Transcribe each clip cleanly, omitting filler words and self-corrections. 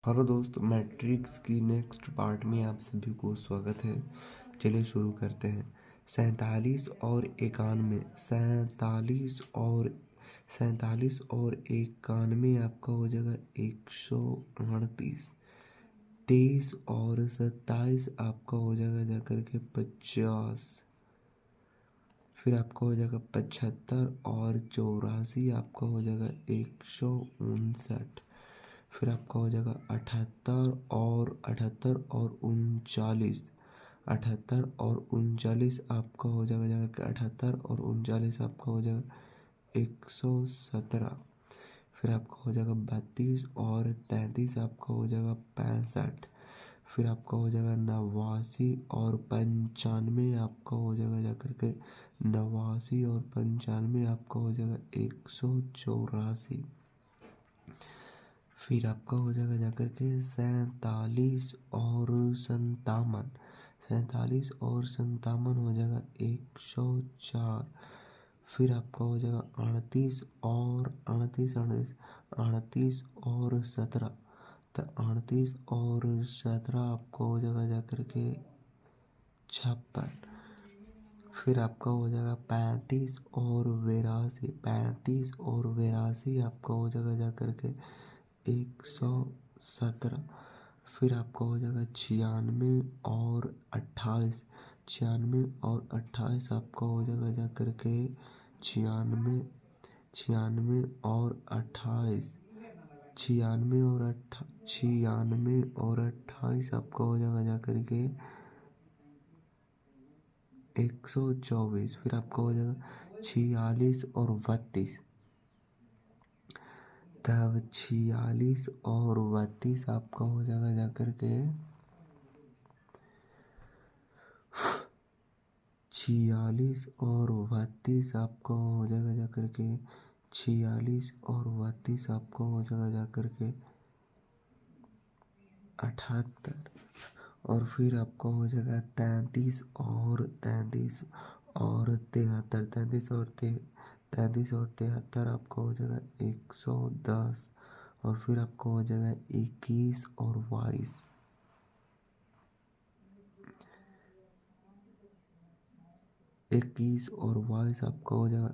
Hello दोस्त, matrix की next part में आप सभी को स्वागत है। चलिए शुरू करते हैं। 47 और 91 आपका हो जाएगा 138। 23 और 27 आपका हो जाएगा जाकर के 50। फिर आपका हो जाएगा 75 और 84 आपका हो जाएगा 159। फिर आपका हो जाएगा 78 और 39। 78 और 39 आपका हो जाएगा जाकर 78 और 39 आपका हो जाएगा 117। फिर आपका हो जाएगा 32 और 33 आपका हो जाएगा 65। फिर आपका हो जाएगा 89 और 95 आपका हो जाएगा जाकर के 89 और 95 आपका हो जाएगा 184। फिर आपका हो जाएगा जाकर के 47 और 57 हो जाएगा 104। फिर आपका हो जाएगा 38 और 17। तो 38 और 17 आपका हो जाएगा जाकर के 56। फिर आपका हो जाएगा 35 और 82 आपका हो जाएगा जाकर के 117। फिर आपका हो जाएगा 96 और 28। 96 और 28 आपका हो जाएगा जाकर के 96। 96 और 28। 96 और 28 आपका हो जाएगा जाकर के 124। फिर आपका हो जाएगा 46 और 32। तब 46 और 32 आपका हो जाएगा जाकर के 46 और 32 आपका हो जाएगा जाकर के 46 और 32 आपका हो जाएगा जाकर के 78। और फिर आपका हो जाएगा 33 और 73 33 और 73 आपका हो जाएगा 110। और फिर आपका हो जाएगा 21 और 22। 21 और 22 आपका हो जाएगा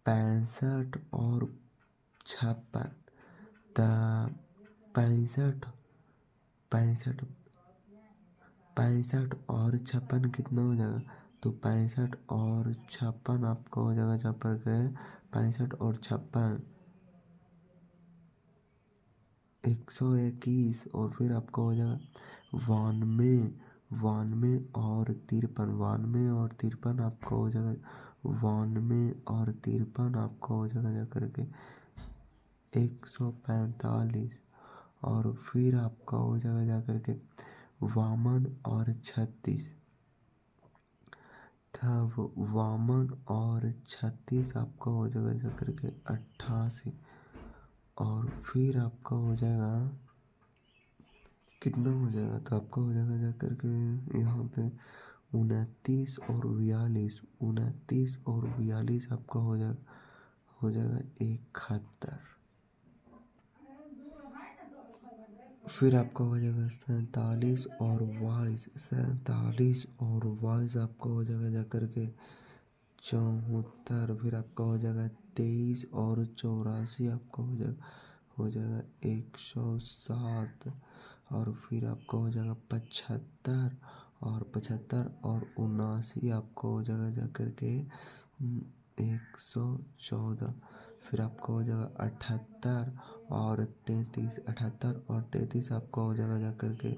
65 और 56। 65 65 65 और 56 कितना हो जाएगा? तो 65 और 56 आपका हो जाएगा जहाँ पर गए 65 और 56 121। और फिर आपका हो जाएगा 92 और 53 आपका हो जाएगा 92 और 53 आपका हो जाएगा जाकर के 145। और फिर आपका हो जाएगा जाकर के 52 और 36। तब 52 और 36 आपका हो जाएगा जाकर के 88। और फिर आपका हो जाएगा कितना हो जाएगा? तो आपका हो जाएगा जाकर के यहाँ पे 29 और 42 आपका हो जाएगा 71। फिर आपका हो जाएगा 47 और 22 आपका हो जाएगा जाकर के 74। फिर आपका हो जाएगा 23 और 84 आपका हो जाएगा 107। और फिर आपका हो जाएगा 75 और 79 आपका हो जाएगा जाकर के 114। फिर आपका हो जाएगा 78 और 33 आपका हो जाएगा जाकर के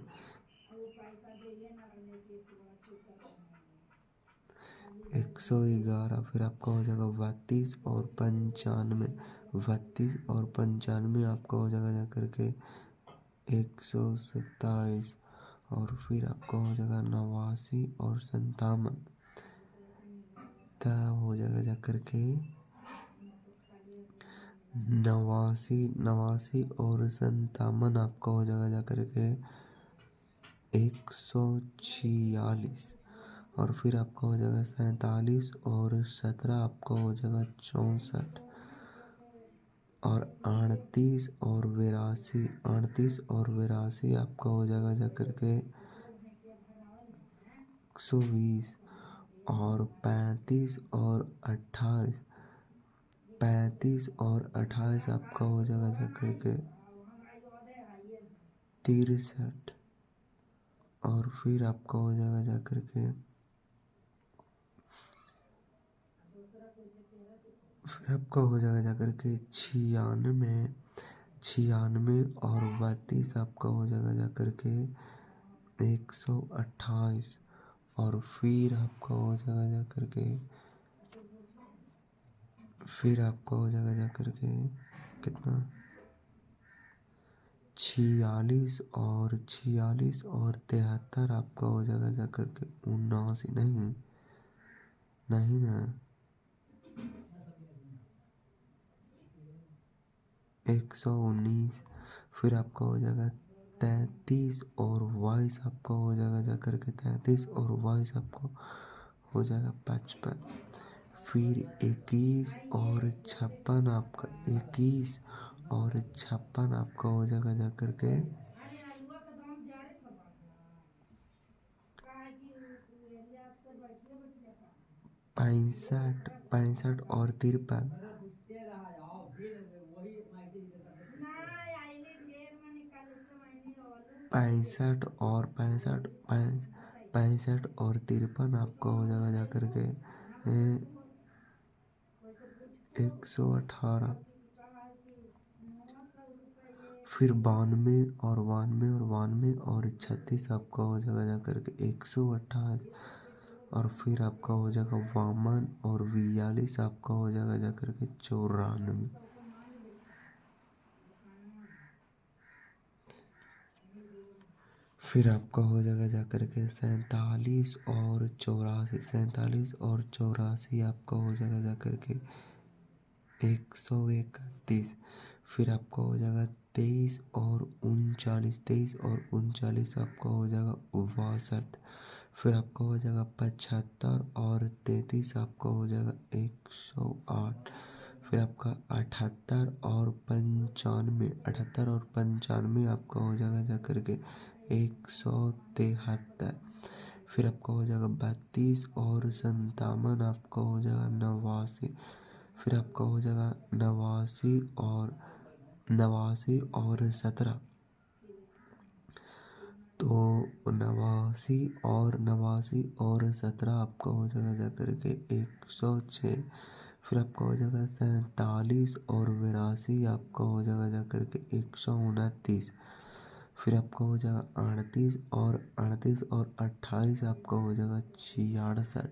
111। फिर आपका हो जाएगा 32 और 95 आपका हो जाएगा जाकर के 127। और फिर आपका हो जाएगा 89 और 97। तब हो जाएगा जाकर के 89 और 97 आपका हो जाएगा जाकर के 146। और फिर आपका हो जाएगा 47 और 17 आपका हो जाएगा 64। और 38 और 82 आपका हो जाएगा जा करके 120। और 35 और 28 आपका हो जाएगा जा करके 63। और फिर आपका हो जाएगा जा करके जा करके 96 और 32 आपका हो जाएगा जा करके 128। और फिर आपका हो जाएगा जा करके कितना 46 और 73 आपका हो जाएगा जा करके 79। नहीं नहीं ना 119। फिर आपका हो जाएगा 33 और 22 आपका हो जाएगा जा करके 33 और 22 आपको हो जाएगा 55। फिर 21 आपका हो जाएगा जा करके 65 और 53। 65 और आपका हो जाएगा जा करके 118। फिर 92 और आपका हो जाएगा जा करके 128। और फिर आपका हो जाएगा 52 और 42 आपका हो जाएगा जा करके 94। फिर आपका हो जाएगा जा करके 47 और 84 आपका हो जाएगा जा करके 131। फिर आपका हो जाएगा 23 और 39 आपका हो जाएगा 62। फिर आपका हो जाएगा 75 और 33 आपका हो जाएगा 108। फिर आपका 78 और 95 आपका हो जाएगा जा करके 173। फिर आपका हो जाएगा 32 और 57 आपका हो जाएगा 89। फिर आपका हो जाएगा 89 और 17। तो 89 और 17 आपका हो जाएगा जा करके 106। फिर आपका हो जाएगा 47 और 82 आपका हो जाएगा जा करके 129। फिर आपका हो जाएगा 38 और 28 आपका हो जाएगा 66।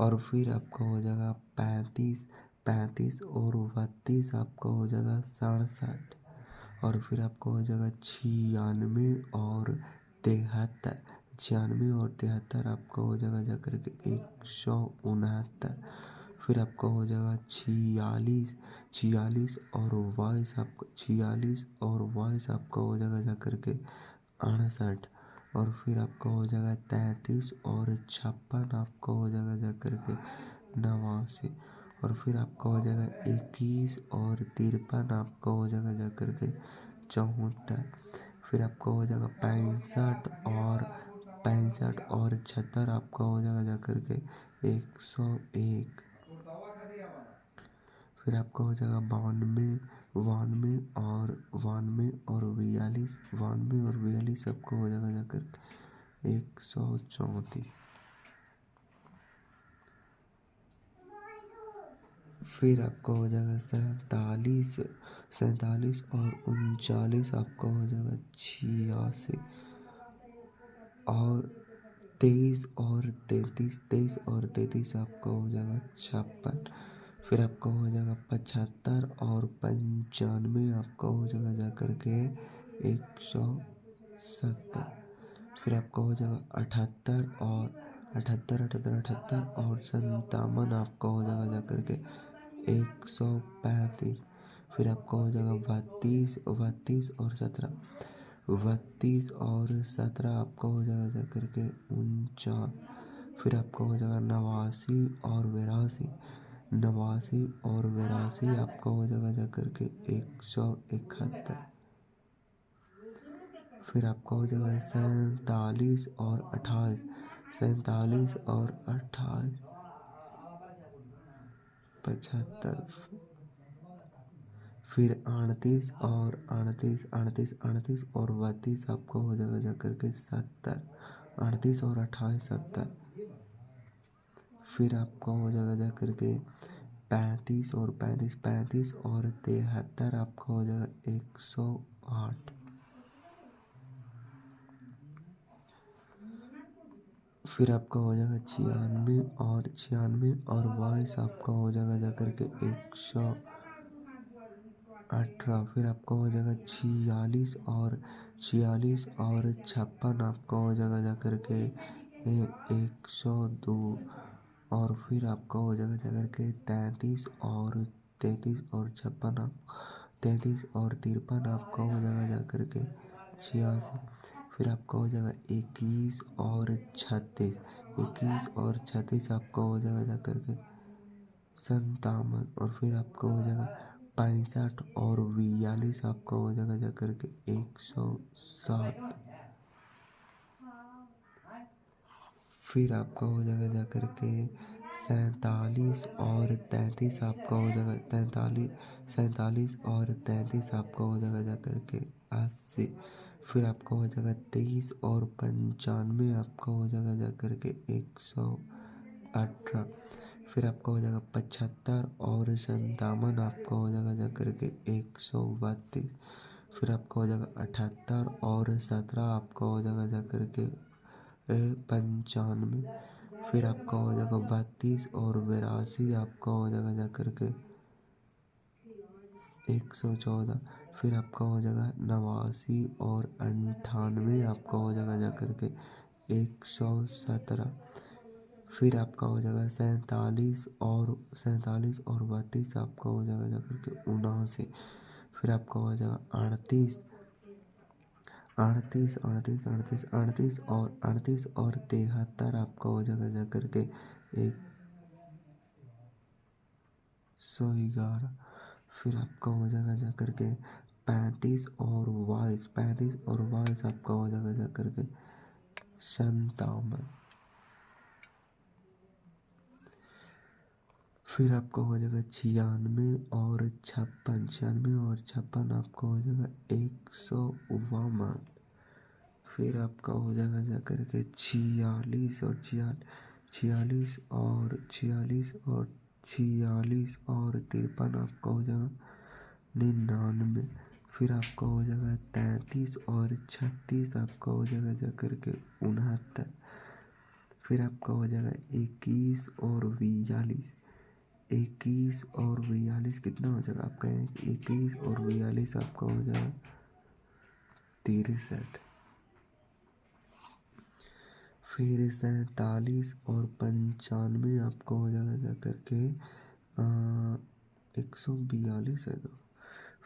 और फिर आपका हो जाएगा 35 और 32 आपका हो जाएगा 67। और फिर आपका हो जाएगा 96 और 73 आपका हो जाएगा जा करके 169। फिर आपका हो जाएगा 46 आपका हो जाएगा जा करके 68। और फिर आपका हो जाएगा 33 और 56 आपका हो जाएगा जा करके 89। और फिर आपका हो जाएगा 21 और 53 आपका हो जाएगा जा करके 74। फिर आपका हो जाएगा 65 और 76 आपका हो जाएगा जा करके 101। फिर आपका हो जाएगा 92 और 42 आपका हो जाएगा जा करके 134। फिर आपका हो जाएगा 47 और 39 आपका हो जाएगा 86। और 23 आपका हो जाएगा 56। फिर आपका हो जाएगा 75 और 95 आपका हो जाएगा जा करके 170। फिर आपका हो जाएगा 78 और 57 आपका हो जाएगा जा करके 135। फिर आपका हो जाएगा 32 और 17 आपका हो जाएगा जा करके 49। फिर आपका हो जाएगा 89 और 82, 89 और 82 आपका हो जाएगा जा करके 171। फिर आपका हो जाएगा 47 और 28, 47 और 28 75। फिर 38 और 38, 38, 38 और 32 आपका हो जाएगा जा करके 70, 38 और 28 70। फिर आपका हो जाएगा जा करके 35 और 35, 35 और 73 आपका हो जाएगा 108। फिर आपका हो जाएगा 96 और 96 और 22 आपका हो जाएगा जा करके 118। फिर आपका हो जाएगा 46 और 46 और 56 आपका हो जाएगा जा करके 102। और फिर आपका हो जाएगा जा करके 33 और 33 और 56 33 और 53 आपका हो जाएगा जा करके 86। फिर आपका हो जाएगा 21 और 36, 21 और 36 आपका हो जाएगा जा करके 57। और फिर आपका हो जाएगा 65 और 42 आपका हो जाएगा जा करके 107। फिर आपका हो जाएगा जा करके 47 और 33 आपका हो जाएगा 47 और 33 आपका हो जाएगा जा करके 80। फिर आपका हो जाएगा 23 और 95 आपका हो जाएगा जा करके 118। फिर आपका हो जाएगा 75 और 57 आपका हो जाएगा जा करके 132। फिर आपका हो जाएगा 78 और 17 आपका हो जाएगा जा करके 95। फिर आपका हो जाएगा 32 और 82 आपका हो जाएगा जा करके 114। फिर आपका हो जाएगा 89 और 98 आपका हो जाएगा जा करके 117। फिर आपका हो जाएगा 47 और 32 आपका हो जाएगा जा करके 79। फिर आपका हो जाएगा 38 38 38 38 38 और 73 आपका हो जाएगा जा करके 111। फिर आपका हो जाएगा जा करके 35 और 22 आपका हो जाएगा जा करके 57। फिर आपका हो जाएगा 96 और 56 आपका हो जाएगा 152। फिर आपका हो जाएगा जा करके 46 और 46 और 46 और 46 और 53 आपका हो जाएगा 99। फिर आपका हो जाएगा 33 और 36 आपका हो जाएगा जा करके 69। फिर आपका हो जाएगा 21 और 42, 21 और 42 कितना हो जाएगा आपका 21 और 42 आपका हो जाएगा 63। फिर 47 और 95 आपका हो जाएगा जा करके 142 है तो।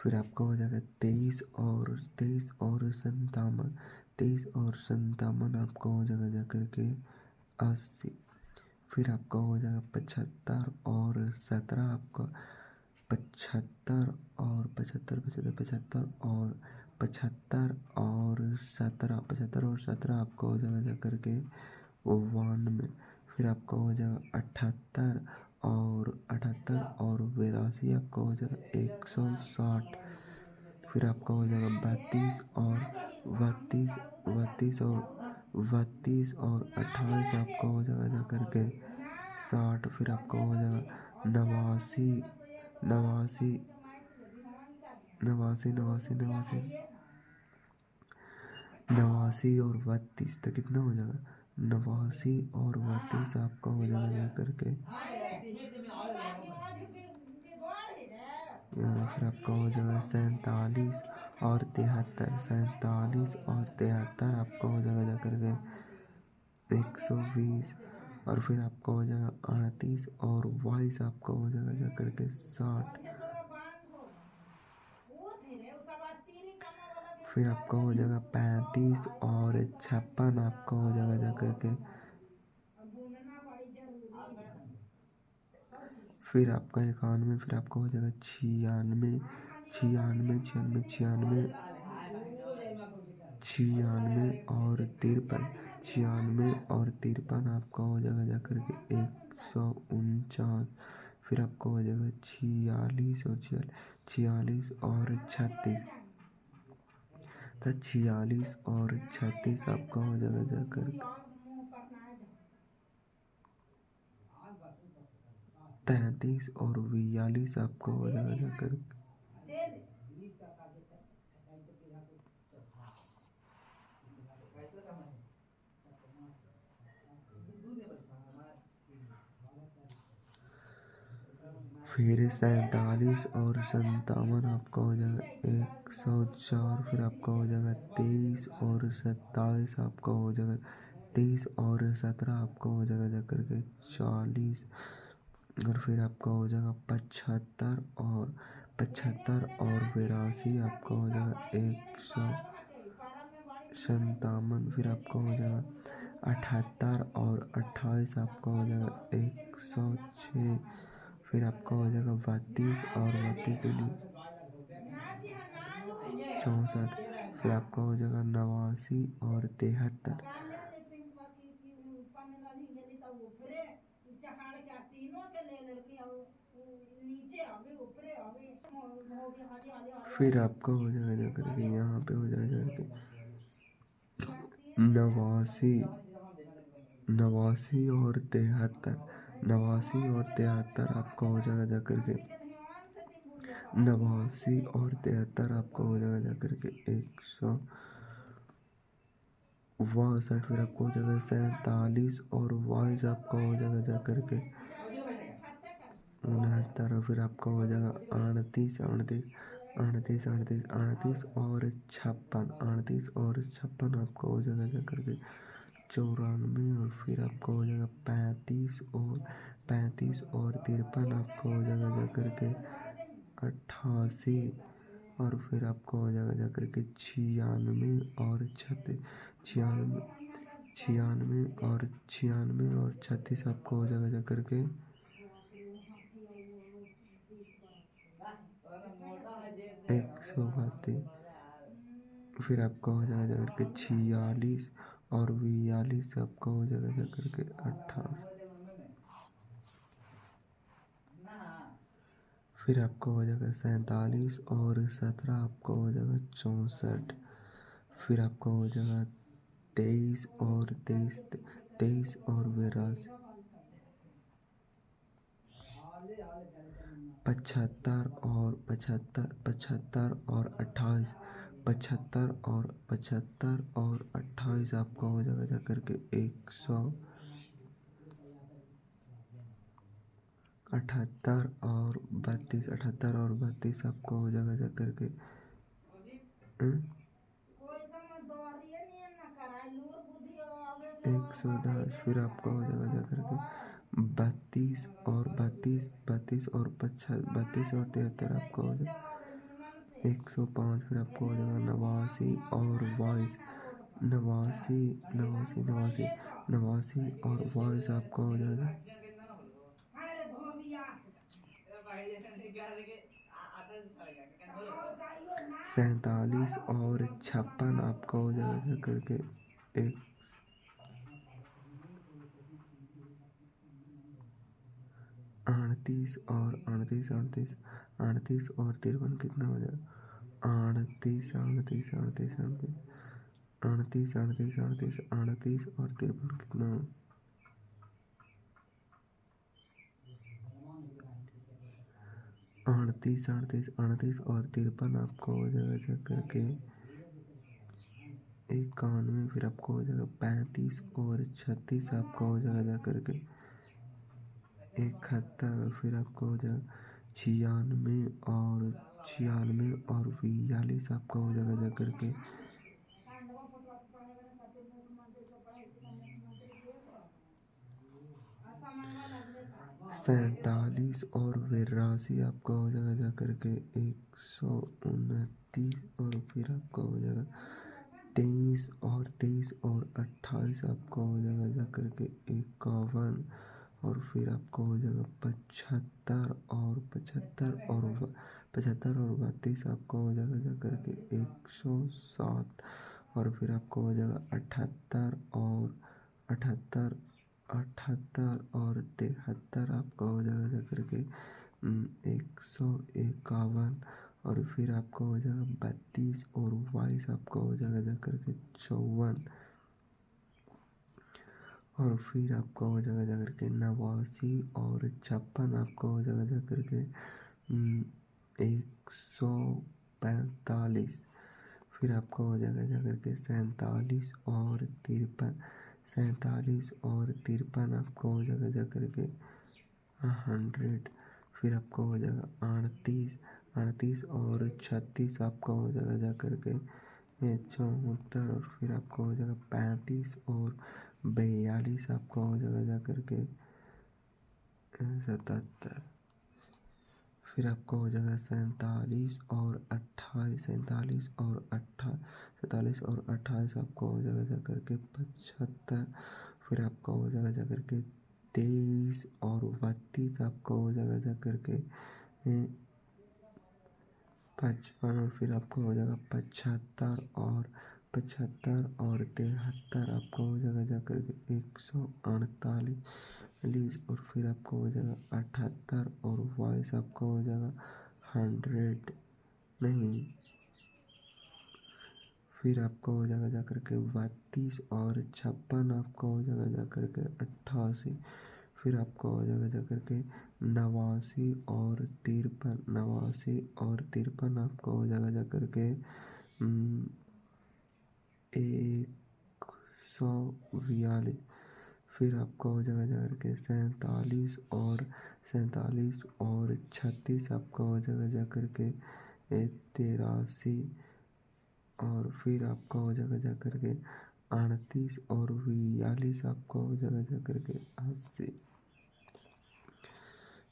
फिर आपका हो जाएगा 23 और 57, 23 और 57 आपका हो जाएगा जा करके 80। फिर आपका हो जाएगा 75 और 17 आपका 75 और 75 75 75 और 75 और 17 75 और 17 आपका हो जाएगा जा करके 92। फिर आपका हो जाएगा 78 और 82 आपका हो जाएगा 160। फिर आपका हो जाएगा 32 और 28 आपका हो जाएगा जा करके 60। फिर आपका हो जाएगा 89 89 89 89 89 89 और 32 तो कितना हो जाएगा 89 और 32 आपका हो जाएगा जा करके यार। फिर आपका हो जाएगा 47 और 73, 47 और 73 आपका हो जाएगा जा करके 120। और फिर आपका हो जाएगा 38 और 22 आपका हो जाएगा जा करके 60। फिर आपका हो जाएगा 35 और 56 आपका हो जाएगा जा करके फिर आपका 91, फिर आपका हो जाएगा 96, 96, 96, 96, 96 और 53, 96 और 53 आपका हो जाएगा जाकर के 149। फिर आपका हो जाएगा 46 और 46 और 36, तो 46 और 36 आपका हो जाएगा जाकर 33 और 42 आपका हो जाएगा जाकर 47 और 57 आपका हो जाएगा 104। फिर आपका हो जाएगा 23 और 27 आपका हो जाएगा 23 और 17 आपका हो जाएगा जाकर के 40। और फिर आपका हो जाएगा 75 और 82 आपका हो जाएगा 157। फिर आपका हो जाएगा 78 और 28 आपका हो जाएगा 106। फिर आपका हो जाएगा 32 और 32 दूनी 64। फिर आपका हो जाएगा 89 और 73। फिर आपका हो जाएगा जाकर के यहाँ पे हो जाएगा जाकर के 89, 89 और 73, 89 और 73 आपका हो जाएगा जाकर के 89 और 73 आपका हो जाएगा जाकर के 162। फिर आपको हो जाएगा 47 और 22 आपका हो जाएगा जाकर के 69। फिर आपका हो जाएगा 38, 38, 38, 38, 38 और 56, 38 और 56 आपका हो जाएगा जाकर के 94। और फिर आपका हो जाएगा 35 और 53 आपका हो जाएगा जाकर के 88। और फिर आपका हो जाएगा जाकर के 96 और 36, 96, 96 और 96 और 36 आपका हो जाएगा जाकर के 132। फिर आपका हो जाएगा जाकर के 46 और 42 आपका हो जाएगा जाकर के 28। फिर आपका हो जाएगा 47 और 17 आपका हो जाएगा 64। फिर आपका हो जाएगा 23 और 23, 23 और 82, 75 और 75, 75 और 28, 75 और 75 और 28 आपका हो जाएगा जाकर के 178 और 32, 78 और 32 आपका हो जाएगा जाकर के 110। फिर आपका हो जाएगा जाकर के 32 और 32, 32 और 32 और 73 आपका हो जाएगा 105। फिर आपका हो जाएगा 89 और 22, 89, 89, 89, 89 और 22 आपका हो जाएगा 47 और 56 आपका हो जाएगा जाकर के 38 और 38, 38, 38 और 53 कितना हो जाएगा 38, 38, 38, 38, 38, 38, 38, 38 और 53 कितना हो 38, 38, 38 और 53 आपका हो जाएगा जाकर के 91। फिर आपको हो जाएगा 35 और 36 आपका हो जाएगा जाकर के 71। फिर आपका हो जाएगा 96 और 42 आपका हो जाएगा जाकर के 47 और 82 आपका हो जाएगा जाकर के 129। और फिर आपका हो जाएगा 23 और 28 आपका हो जाएगा जाकर के 51। और फिर आपका हो जाएगा 75 और 32 आपका हो जाएगा जा करके 107। और फिर आपका हो जाएगा 78 और 78 और 73 आपका हो जाएगा जा करके 151। और फिर आपका हो जाएगा 32 और 22 आपका हो जाएगा जा करके 54। और फिर आपका हो जाएगा जा करके 89 और 56 आपका हो जाएगा जा करके 145। फिर आपका हो जाएगा जा करके 47 और 53 आपका हो जाएगा जा करके 100। फिर आपका हो जाएगा 38 और 36 आपका हो जाएगा जा करके 74। और फिर आपका हो जाएगा 35 और 42 आपका हो जाएगा जा करके 77। फिर आपका हो जाएगा 47 और 28 आपका हो जाएगा जा करके 75। फिर आपका हो जाएगा जा करके 23 और 32 आपका हो जाएगा जा करके 55। और फिर आपका हो जाएगा 75 और 73 आपका हो जाएगा जा करके 148। और फिर आपका हो जाएगा 78 और 22 आपका हो जाएगा 100 नहीं। फिर आपका हो जाएगा जा करके 32 और 56 आपका हो जाएगा जा करके 88। फिर आपका हो जाएगा जा करके 89 और 53 आपका हो जाएगा जा करके 142। फिर आपका हो जाएगा जा करके 47 और 36 आपका हो जाएगा जा करके 83। और फिर आपका हो जाएगा जा करके 38 और 42 आपका हो जाएगा जा करके 80।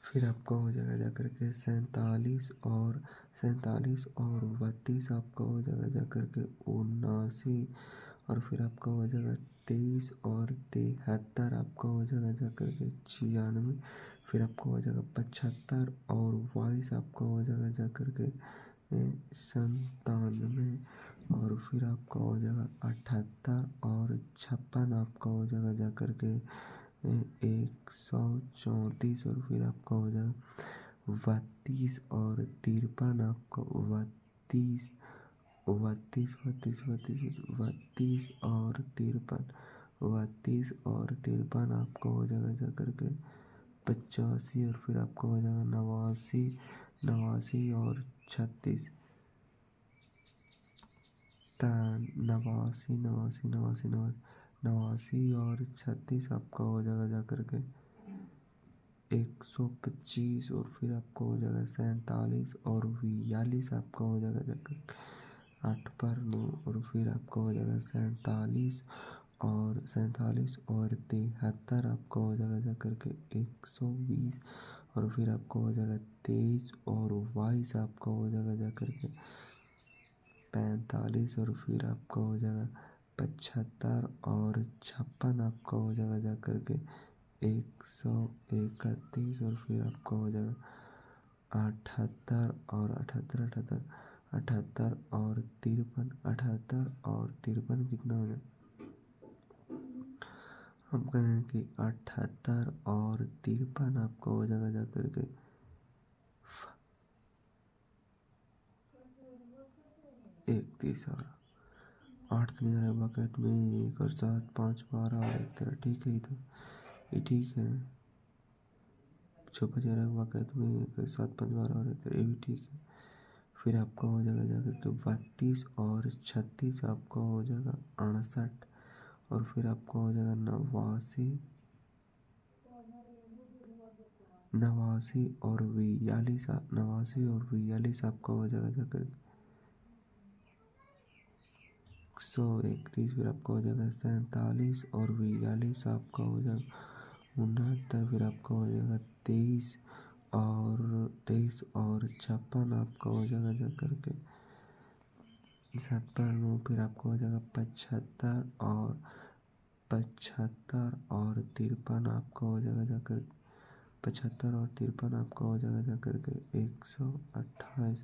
फिर आपका हो जाएगा जा करके 47 और 32 आपका हो जाएगा जा करके 79। और फिर आपका हो जाएगा 23 और 73 आपका हो जाएगा जा करके 96। फिर आपका हो जाएगा 75 और 22 आपका हो जाएगा जा करके 97। और फिर आपका हो जाएगा 78 और 56 आपका हो जाएगा जा करके 134। और फिर आपका हो जाएगा 32 और 53 आपका 32 और 53 आपका हो जाएगा जा करके 85। और फिर आपका हो जाएगा 89 और 36 89 और 36 आपका हो जाएगा जा करके 125। और फिर आपका हो जाएगा 47 और 42 आपका हो जाएगा जा करके 8 पर 9। और फिर आपका हो जाएगा 47 और 73 आपका हो जाएगा जा करके 120। और फिर आपका हो जाएगा 23 और 22 आपका हो जाएगा जा करके 45। और फिर आपका हो जाएगा 75 और 56 आपका हो जाएगा जा करके 131। और फिर आपका हो जाएगा 78 और 53 कितना हो जाएगा। हम कहें कि 78 और 53 आपका हो जाएगा जा करके 31। और 8 तो नहीं आ रहा बकैत में 1 और 7 5 12 और 1 13 ठीक है। ये तो ये ठीक है। 6 5 आ रहा बकैत में 1 और 7 5 12 और 1 13 ये भी ठीक है। फिर आपका हो जाएगा जा करके 32 और 36 आपका हो जाएगा 68। और फिर आपका हो जाएगा 89 और 42 आपका हो जाएगा जा करके 131। फिर आपका हो जाएगा 47 और 42 आपका हो जाएगा 69। फिर आपका हो जाएगा 23 और 56 आपका हो जाएगा जा करके 7 पर 9। फिर आपका हो जाएगा 75 और 75 और 53 आपका हो जाएगा जाकर 75 और 53 आपका हो जाएगा जाकर के 128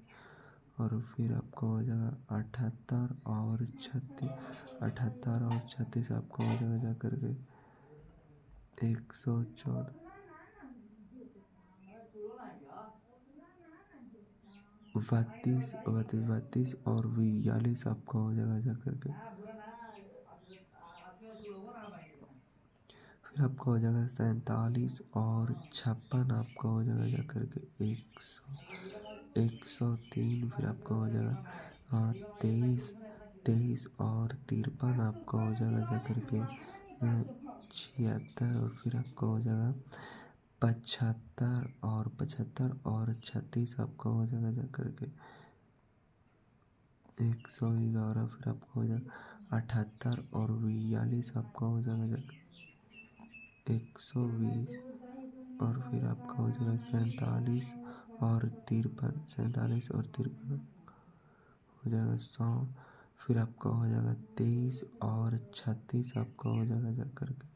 और फिर आपका हो जाएगा 78 और 36 78 और 36 आपका हो जाएगा जाकर के 114 32 और 42 आपका हो जाएगा जाकर के फिर आपका हो जाएगा 47 और 56 आपका हो जाएगा जाकर के 103 फिर आपका हो जाएगा 23 और 53 आपका हो जाएगा जाकर के 76 और फिर आपका हो जाएगा 75 और 36 आपका हो जाएगा जाकर के 111 फिर आपका हो जाएगा 78 और 42 आपका हो जाएगा जाकर 120 और फिर आपका हो जाएगा 47 और 53 हो जाएगा 100 फिर आपका हो जाएगा 23 और 36 आपका हो जाएगा जाकर के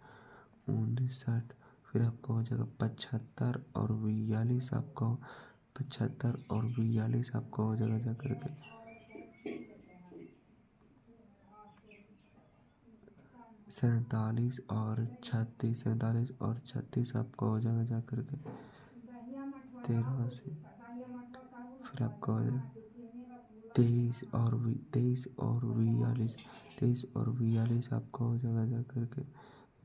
59 फिर आपका हो जाएगा 75 और 42 आपका 75 और 42 आपका हो जाएगा जाकर के 47 और 36 आपका हो जाएगा जाकर के 83 फिर आपका हो जाएगा 23 और 42 आपका हो जाएगा जाकर के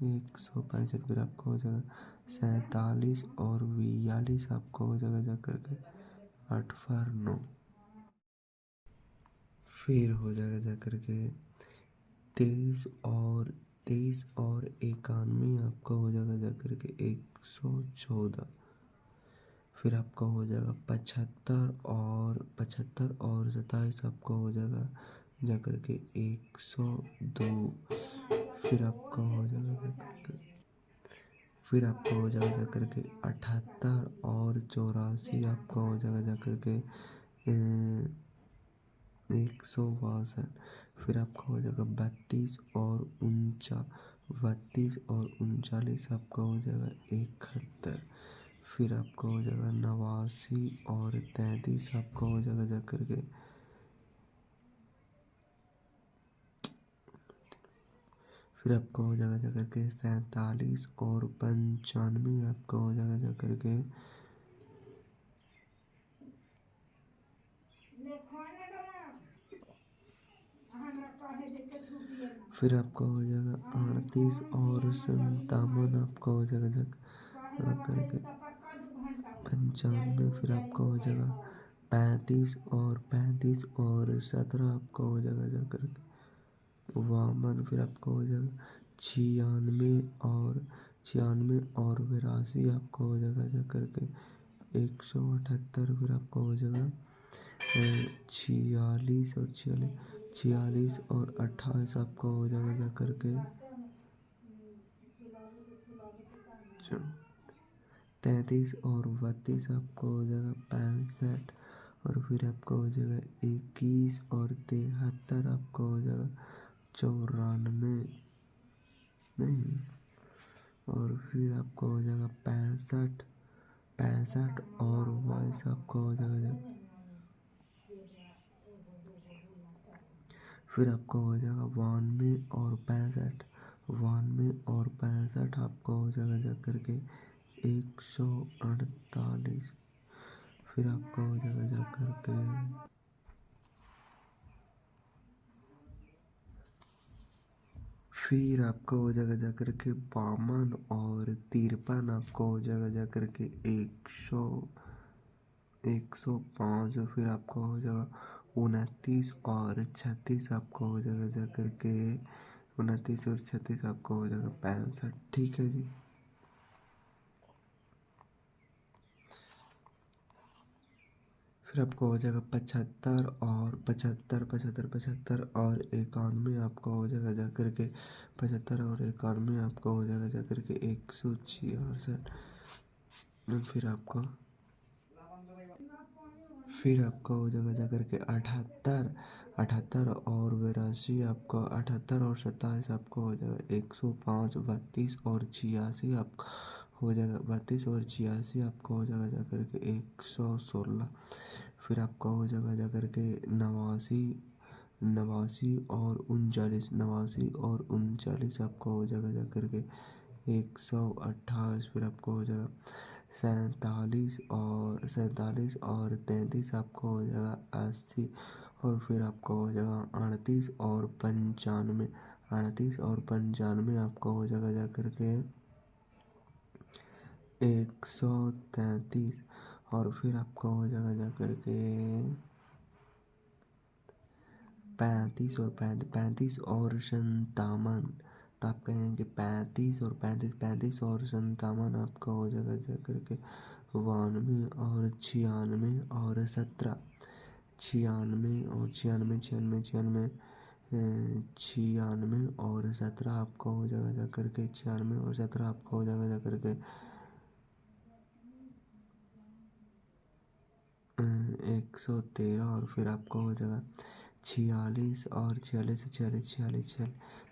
165 फिर आपका हो जाएगा 47 और 42 आपका हो जाएगा जाकर के 8 4 9 फिर हो जाएगा जाकर के 23 और 91 आपका हो जाएगा जाकर के 114 फिर आपका हो जाएगा 75 और 27 आपका हो जाएगा जाकर के 102 फिर आपका हो जाएगा जाकर के 78 और 84 आपका हो जाएगा जाकर के 162 फिर आपका हो जाएगा 32 और 39 आपका हो जाएगा 71 फिर आपका हो जाएगा 89 और 33 आपका हो जाएगा जाकर के फिर आपका हो जाएगा जाकर के 47 और 95 आपका हो जाएगा जाकर के फिर आपका हो जाएगा 38 और 57 आपका हो जाएगा जाकर के 95 फिर आपका हो जाएगा 35 और 17 आपका हो जाएगा जाकर के 52 फिर आपका हो जाएगा 96 और 82 आपका हो जाएगा जाकर के 178 फिर आपका हो जाएगा 46 और 28 आपका हो जाएगा जाकर के 33 और 32 आपका हो जाएगा 65 और फिर आपका हो जाएगा 21 और 73 आपका हो जाएगा 94 नहीं और फिर आपका हो जाएगा 65 और 22 आपका हो जाएगा फिर आपका हो जाएगा 92 और 65 आपका हो जाएगा जाकर के 148 फिर आपका हो जाएगा जाकर के फिर आपका हो जाएगा जाकर के 52 और 53 आपका हो जाएगा जाकर के 105 और फिर आपका हो जाएगा 29 और 36 आपका हो जाएगा जाकर के 29 और 36 आपका हो जाएगा 65 ठीक है जी। फिर आपका हो जाएगा 75 और 91 आपका हो जाएगा जाकर के 75 और 91 आपका हो जाएगा जाकर के 166 फिर आपका फिर आपका हो जाएगा जाकर के 78, 78 और 82 आपका, 78 और 27 आपका हो जाएगा 105, 32 और 86 आपका हो जाएगा, 32 और 86 आपका हो जाएगा जाकर के 116। फिर आपका हो जाएगा जाकर के 89, 89 और 39, 89 और 39 आपका हो जाएगा जाकर के 128। फिर आपको हो जाएगा 47 और 33 आपको हो जाएगा 80। और फिर आपको हो जाएगा 38 और 95, 38 और 95 आपको हो जाएगा जाकर के 133। और फिर आपका हो जाएगा जाकर के 35 और 35 और 57। तो आप कहेंगे 35 और 35, 35 और 57 आपका हो जाएगा जाकर के 92 और 96 और 17, 96 और 96, 96, 96, 96 और 17 आपका हो जाएगा जाकर के 96 और 17 आपका हो जाएगा जाकर के 113। और फिर आपका हो जाएगा 46 और 46, 46, 46,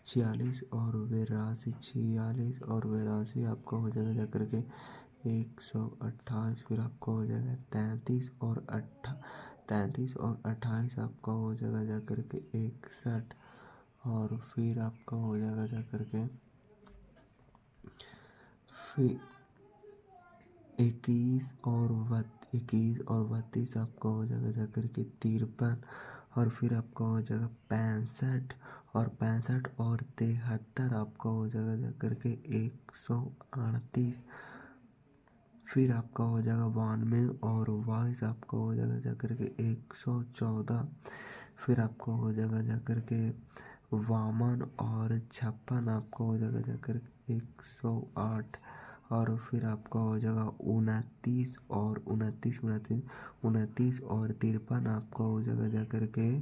46 और 82, 46 और 82 आपका हो जाएगा जाकर के 128। फिर आपका हो जाएगा 33 और 28 आपका हो जाएगा जाकर के 61। और फिर आपका हो जाएगा जाकर के फिर 21 और 32 आपका हो जाएगा जाकर के 53। और फिर आपका हो जाएगा 65 और 73 आपका हो जाएगा जाकर के 138। फिर आपका हो जाएगा 92 और 22 आपका हो जाएगा जाकर के 114। फिर आपका हो जाएगा जाकर के 52 और 56 आपका हो जाएगा जाकर के 108। और फिर आपका हो जाएगा 29 और 29, 29, 29 और 53 आपका हो जाएगा जाकर के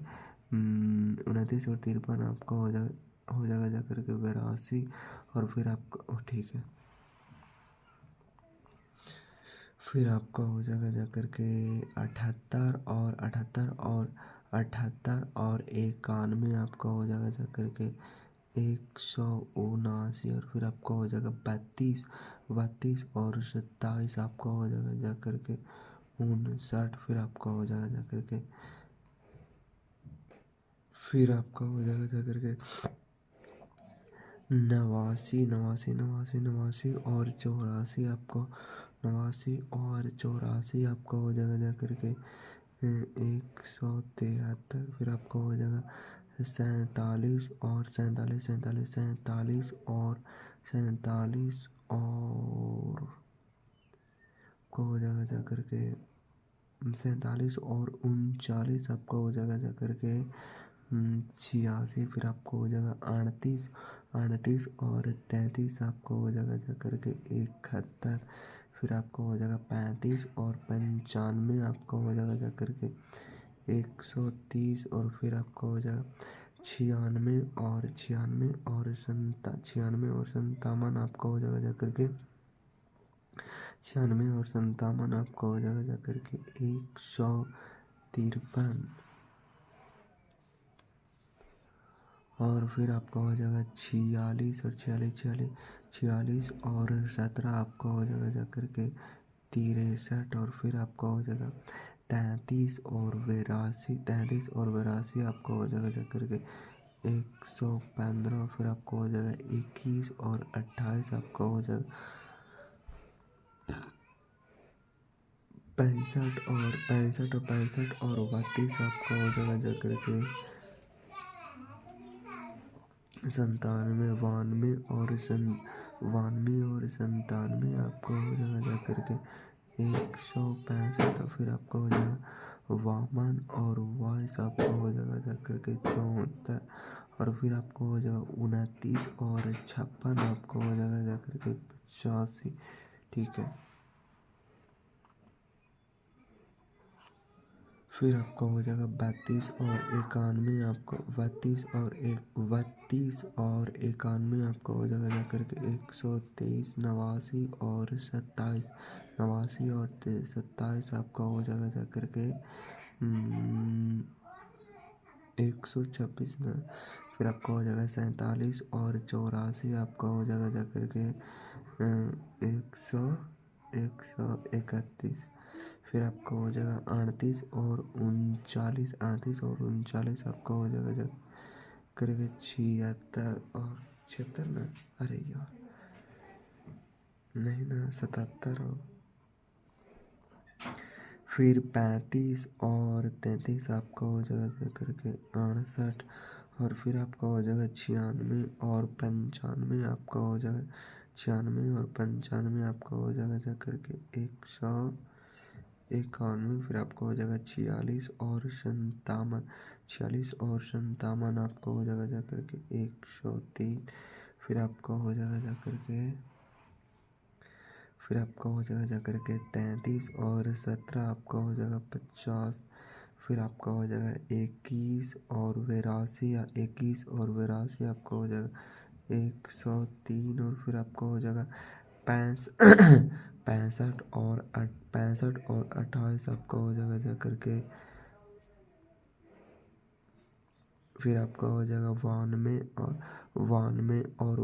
29 और 53 आपका हो जाएगा जाकर के 82। और फिर आपका ठीक है। फिर आपका हो जाएगा जाकर के 78 और 78 और 78 और 91 आपका हो जाएगा जाकर के 179। और फिर आपका हो जाएगा 32, 32 और 27 आपका हो जाएगा जाकर के 59। फिर आपका हो जाएगा जाकर के फिर आपका हो जाएगा जाकर के 89, 89, 89, 89 और 84 आपको, 89 और 84 आपका हो जाएगा जाकर के 173। फिर आपका हो जाएगा 47 और 47, 47, 47 और 47 और को हो जाएगा जाकर के 47 और 39 आपका हो जाएगा जाकर के 86। फिर आपको हो जाएगा 38, 38 और 33 आपको हो जाएगा जाकर के 71। फिर आपको हो जाएगा 35 और 95 आपका हो जाएगा जाकर के 130। और फिर आपका हो जाएगा 96 और 96 और 96 और 57 आपका हो जाएगा जाकर के 96 और 57 आपका हो जाएगा जाकर के 153। और फिर आपका हो जाएगा 46 और 46, 46, 46 और 17 आपका हो जाएगा जाकर के 63। और फिर आपका हो जाएगा 33 और 82, 33 और 82 आपका हो जाएगा जाकर के 115। फिर आपको हो जाएगा 21 और 28 आपका हो जाएगा 65 और 32 आपका हो जाएगा जाकर के 97, 92 और 97 आपका हो जाएगा जाकर के 165। और फिर आपका हो जाएगा 52 और 22 आपका हो जाएगा जाकर के 74। और फिर आपको हो जाएगा 29 और 56 आपका हो जाएगा जाकर के 85। ठीक है। फिर आपका हो जाएगा 32 और 91 आपका, 32 और 91 आपका हो जाएगा जाकर के 123, 89 और 27, 89 और 27 आपका हो जाएगा जाकर के 126 ना, फिर आपका हो जाएगा 47 और 84 आपका हो जाएगा जा करके 131। फिर आपका हो जाएगा 38 और 39, 38 और 39 आपका हो जाएगा जा करके 76 और 76 ना, अरे यार नहीं ना, 77 और फिर 35 और 33 आपका हो जाएगा जा करके 68 और फिर आपका हो जाएगा 96 और 95 आपका हो जाएगा 96 और 95 आपका हो जाएगा जा करके 191। फिर आपका हो जाएगा 46 और 57, 46 और 57 आपका हो जाएगा जा करके 103। फिर आपका हो जाएगा जा करके फिर आपका हो जाएगा जा करके 33 और 17 आपका हो जाएगा 50। फिर आपका हो जाएगा 21 और 82, 21 और 82 आपका हो जाएगा 103 और फिर आपका हो जाएगा 65 और 28 आपका हो जाएगा जा करके फिर आपका हो जाएगा 92 और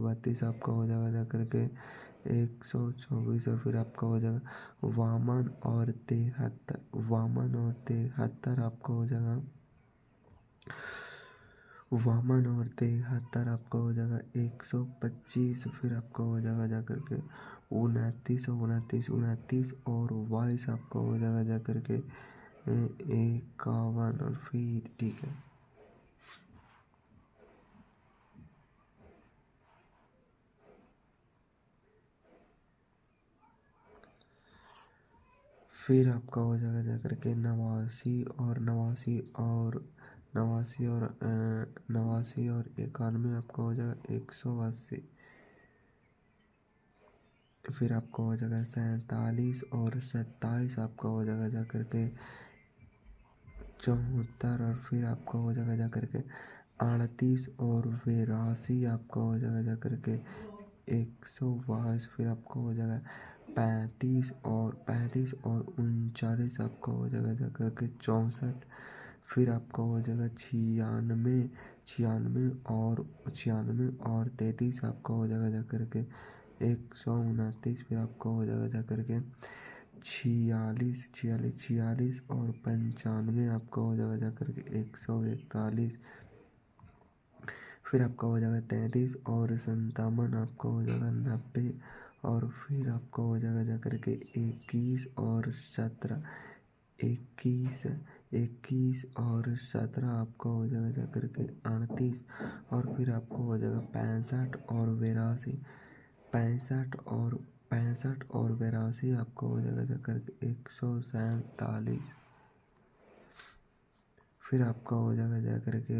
32 आपका हो जाएगा जा करके 124 और फिर आपका हो जाएगा वामन और 73 आपका हो जाएगा वामन और 73 आपका हो जाएगा 125। फिर आपका हो जाएगा जा करके 29 और 22 आपका हो जाएगा जा करके 51 और फिर ठीक है। फिर आपका हो जाएगा जा करके 89 और 91 आपका हो जाएगा 180। फिर आपका हो जाएगा 47 और 27 आपका हो जाएगा जा करके 74 और फिर आपका हो जाएगा जा करके 38 और 82 आपका हो जाएगा जा करके 122। फिर आपका हो जाएगा 35 और 39 आपका हो जाएगा जा करके 64। फिर आपका हो जाएगा 96 और 33 आपका हो जाएगा जा करके 129। फिर आपका हो जाएगा जा करके 46 और 95 आपका हो जाएगा जा करके 141। फिर आपका हो जाएगा 33 और 57 आपका हो जाएगा 90 और फिर आपका हो जाएगा जा करके 21 और 17, 21 और 17 आपका हो जाएगा जा करके 38 और फिर आपको हो जाएगा 65 और 82 आपका हो जाएगा जा करके 147। फिर आपका हो जाएगा जा करके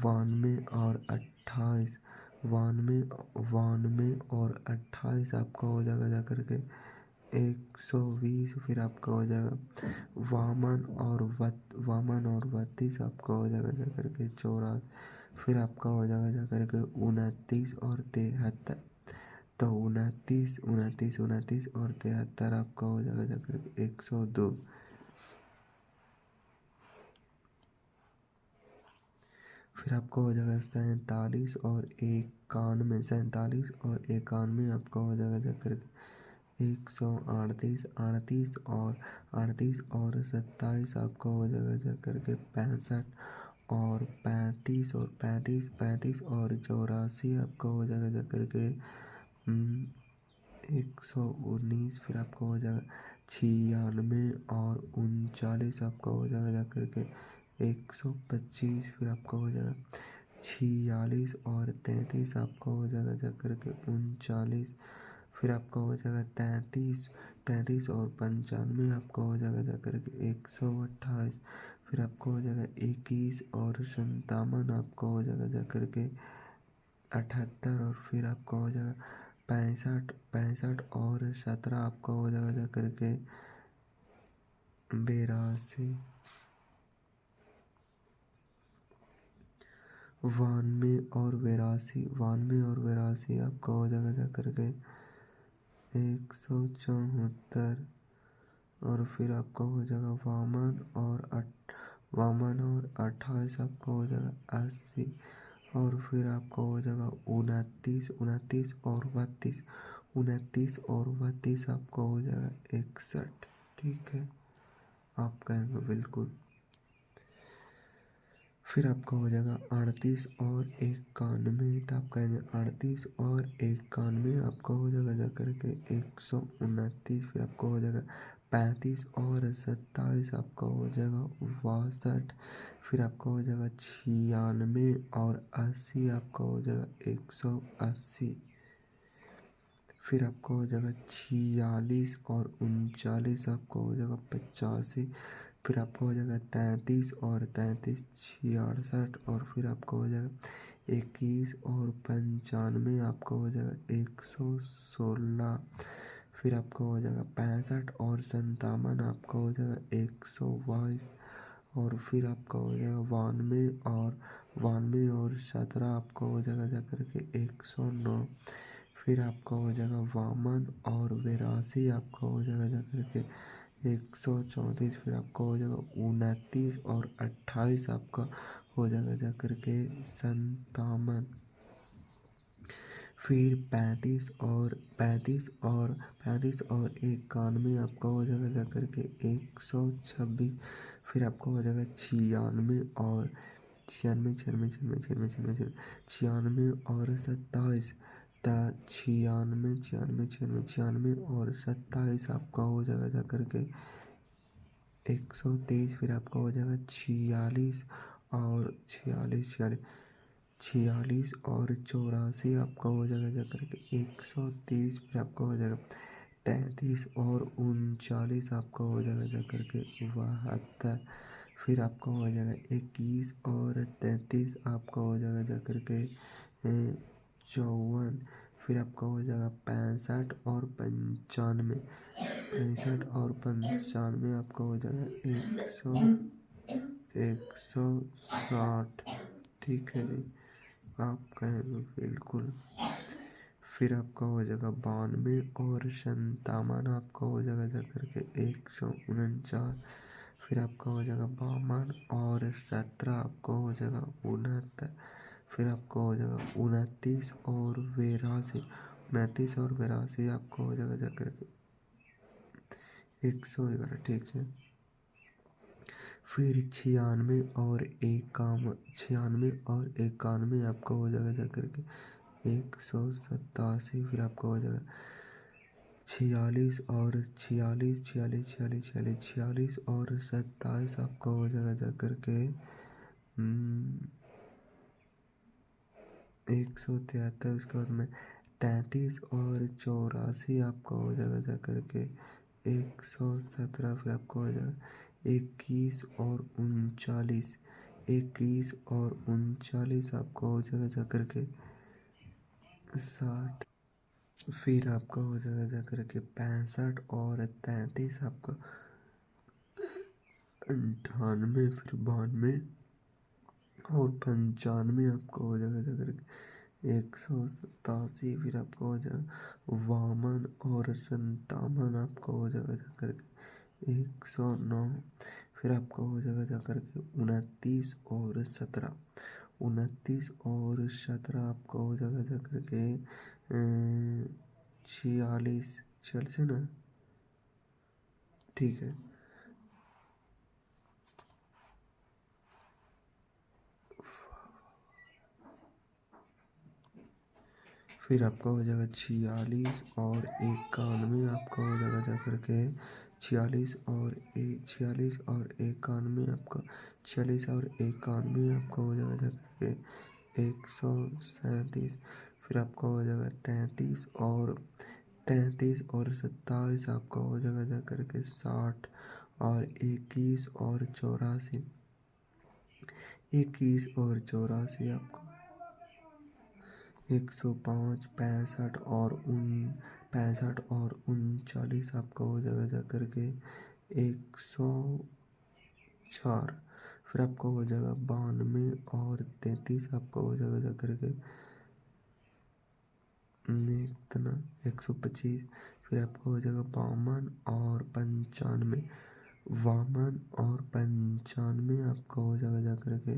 92 और 28, 92 और 28 आपका हो जाएगा जा करके 120। फिर आपका हो जाएगा वामन और 32 आपका हो जाएगा जा करके 84। फिर आपका हो जाएगा जा करके 29 और 73। तो 29 और 73 आपका हो जाएगा जा करके 102। फिर आपका हो जाएगा 47 और 91 आपका हो जाएगा जा करके 138, 38 और 27 आपका हो जाएगा जा करके 65 और 35 और 84 आपका हो जाएगा जा करके 119। फिर आपका हो जाएगा 96 और 39 आपका हो जाएगा जा करके 125। फिर आपका हो जाएगा 46 और 33 आपका हो जाएगा जा करके 39। फिर आपका हो जाएगा 33 और 95 आपका हो जाएगा जा करके 128। फिर आपका हो जाएगा 21 और 57 आपका हो जाएगा जा करके 78 और फिर आपका हो जाएगा 65 और 17 आपका हो जाएगा जा करके 82। 92 और 82 आपका हो जाएगा जा करके 174 और फिर आपका हो जाएगा वामन और 28 आपका हो जाएगा 80, और फिर आपका हो जाएगा 29, 29 और 32 आपका हो जाएगा 61। ठीक है, आप कहेंगे बिल्कुल। फिर आपका हो जाएगा 38 और 91, तो आप कहेंगे 38 और 91 आपका हो जाएगा जा करके 129। फिर आपका हो जाएगा 35 और 27 आपका हो जाएगा 62। फिर आपका हो जाएगा 96 और 80 आपका हो जाएगा 180। फिर आपका हो जाएगा 46 और 39 आपका हो जाएगा 85। फिर आपका हो जाएगा 33 और 33 66, और फिर आपका हो जाएगा 21 और 95 आपका हो जाएगा 116। फिर आपका हो जाएगा 65 और 57 आपका हो जाएगा 122, और फिर आपका हो जाएगा 92 और 17 आपका हो जाएगा जा करके 109। फिर आपका हो जाएगा 52 और 82 आपका हो जाएगा जा करके 134। फिर आपका हो जाएगा 29 और 28 आपका हो जाएगा जा करके 57। फिर 35 और 91 आपका हो जाएगा जा करके 126। फिर आपका हो जाएगा 96 और 96 और 27, 96 और 27 आपका हो जाएगा जा करके 123। फिर आपका हो जाएगा 46 और 84 आपका हो जाएगा जा करके 130। फिर आपका हो जाएगा 33 और 39 आपका हो जाएगा जा करके 72। फिर आपका हो जाएगा 21 और 33 आपका हो जाएगा जा करके 54। फिर आपका हो जाएगा 65 और 95, 65 और 95 आपका हो जाएगा 160। ठीक है जी, आप कहेंगे बिल्कुल। फिर आपका हो जाएगा 92 और 57 आपका हो जाएगा जा करके 149। फिर आपका हो जाएगा 52 और 17 आपका हो जाएगा 69। फिर आपका हो जाएगा 29 और 82 आपका हो जाएगा जा करके 111। ठीक है। फिर 96 और 91 आपका हो जाएगा जा करके 187। फिर आपका हो जाएगा 46 और 27 आपका हो जाएगा जा करके 173। उसके बाद में 33 और 84 आपका हो जाएगा जा करके 117। फिर आपका हो जाएगा 21 और 39 आपका हो जाएगा जा करके 60। फिर आपका हो जाएगा जा करके 65 और 33 आपका 98। फिर 92 और 95 आपका हो जाएगा जा करके 187। फिर आपका हो जाएगा 52 और 57 आपका हो जाएगा जा करके 109। फिर आपका हो जाएगा जा करके 29 और 17, 29 और 17 आपका हो जाएगा जा करके 46 है ना। ठीक है। फिर आपका हो जाएगा 46 और 91 आपका हो जाएगा जा करके 46 और 91 आपका 46 और 91 आपका हो जाएगा जा करके 137। फिर आपका हो जाएगा 33 और 27 आपका हो जाएगा जा करके 60, और 21 और 84 आपका 105, 65 और 39 आपका हो जाएगा जा करके 104। फिर आपका हो जाएगा 92 और 33 आपका हो जाएगा जा करके इतना 125। फिर आपका हो जाएगा 52 और 95, 52 और 95 आपका हो जाएगा जा करके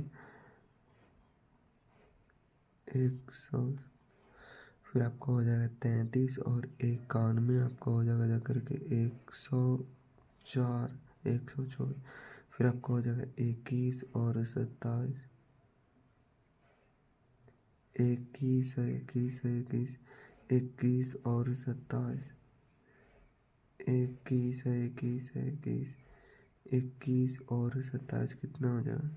100। फिर आपका हो जाएगा 33 और 91 आपका हो जाएगा जा करके 104, 124। फिर आपका हो जाएगा 21 और 27, 21 है, 21 है, 21, 21 और 27, 21 है, 21 है, 21, 21 और 27 कितना हो जाएगा?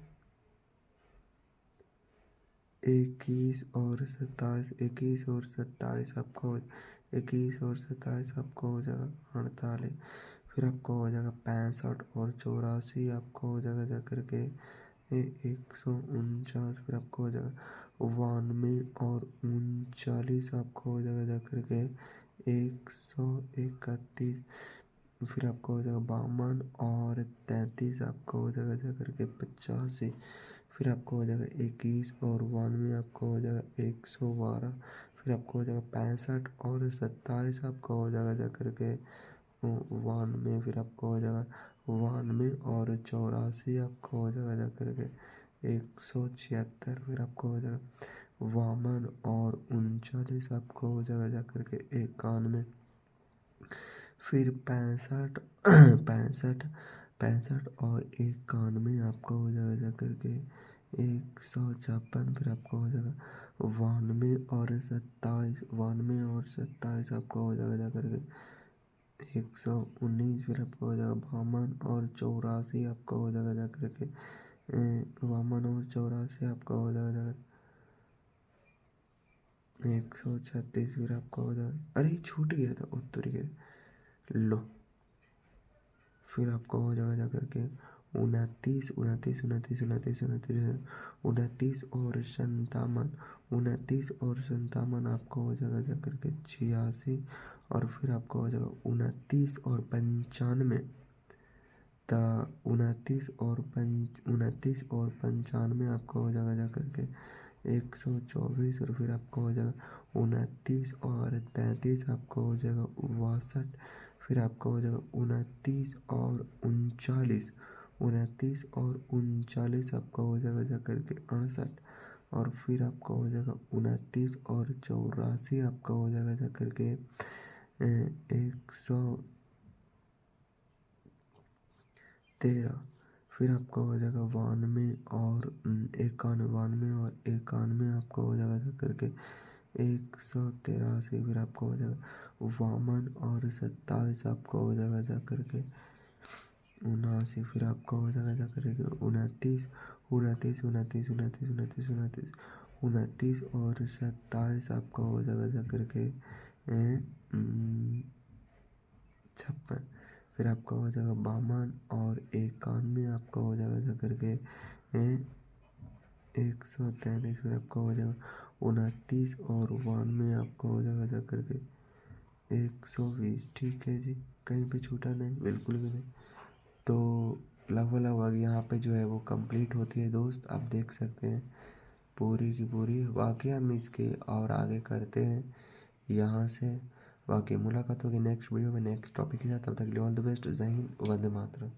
21 और 27, 21 और 27 आपका हो, 21 और 27 आपका हो जाएगा 48। फिर आपका हो जाएगा 65 और 84 आपका हो जाएगा जा करके 149। फिर आपको हो जाएगा 92 और 39 आपका हो जाएगा जा करके 131। फिर आपका हो जाएगा 52 और 33 आपका हो जाएगा जा करके 85। फिर आपको हो जाएगा 21 और 92 आपका हो जाएगा 112। फिर आपको हो जाएगा 65 और 27 आपका हो जाएगा जा करके 92। फिर आपको हो जाएगा 92 और 84 आपका हो जाएगा जा करके 176। फिर आपको हो जाएगा 52 और 39 आपका हो जाएगा जा करके 91। फिर 65 65 और 91 आपका हो जाएगा जा करके 156। फिर आपका हो जाएगा 92 और 27, 92 और 27 आपका हो जाएगा जा करके 119। फिर आपका हो जाएगा 52 और 84 आपका हो जाएगा जा करके 52 और 84 आपका हो जाएगा जा 136। फिर आपका हो जाएगा, अरे छूट गया था उत्तर के लो। फिर आपका हो जाएगा जा करके 29, 29, 29, 29, 29, 29 और 57, 29 और 57 आपका हो जाएगा जा करके 86। और फिर आपका हो जाएगा 29 और 95, 29 और 95 आपका हो जाएगा जा करके 124। और फिर आपका हो जाएगा 29 और 33 आपका हो जाएगा 62। फिर आपका हो जाएगा 29 और 39, 29 और 39 आपका हो जाएगा जा करके 68। और फिर आपका हो जाएगा 29 और 84 आपका हो जाएगा जा करके 113। फिर आपका हो जाएगा 92 और 91 और 91 आपका हो जाएगा जा करके 183। फिर आपका हो जाएगा 52 और 27 आपका हो जाएगा जा करके 79। फिर आपका हो जाएगा जा करके 29, 29, 29, 29, 29, 29, 29 और 27 आपका हो जाएगा जा करके 56। फिर आपका हो जाएगा 52 और 91 आपका हो जाएगा जा करके 143। फिर आपका हो जाएगा 29 और 92 आपका हो जाएगा जा करके 120। ठीक है जी, कहीं पे छूटा नहीं, बिल्कुल भी नहीं। तो लगभग यहाँ पे जो है वो कंप्लीट होती है दोस्त, आप देख सकते हैं पूरी की पूरी। बाकी हम इसके और आगे करते हैं यहाँ से। बाकी मुलाकात होगी नेक्स्ट वीडियो में नेक्स्ट टॉपिक के साथ। तब तक के लिए ऑल द बेस्ट। जय हिंद, वंदे मातरम।